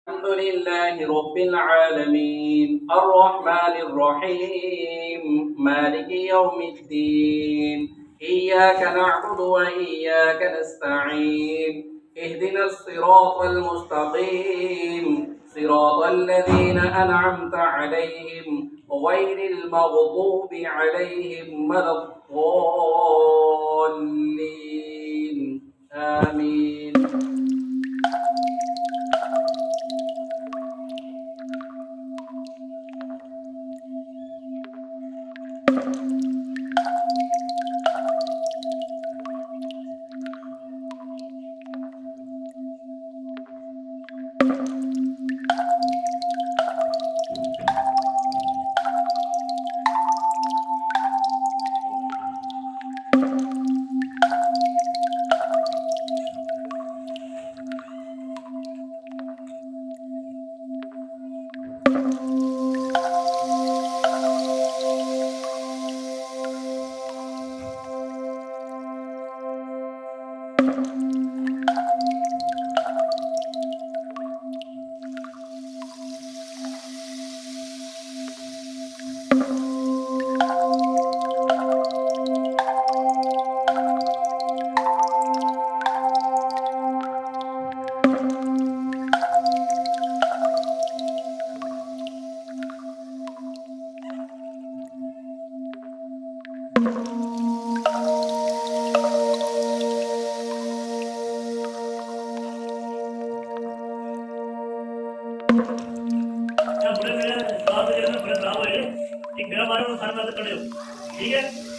الحمد لله رب العالمين الرحمن الرحيم مالك يوم الدين إياك نعبد وإياك نستعين اهدنا الصراط المستقيم صراط الذين أنعمت عليهم غير المغضوب عليهم ولا الضالين آمين. एक मेरा मारो सारे बात कर ठीक है।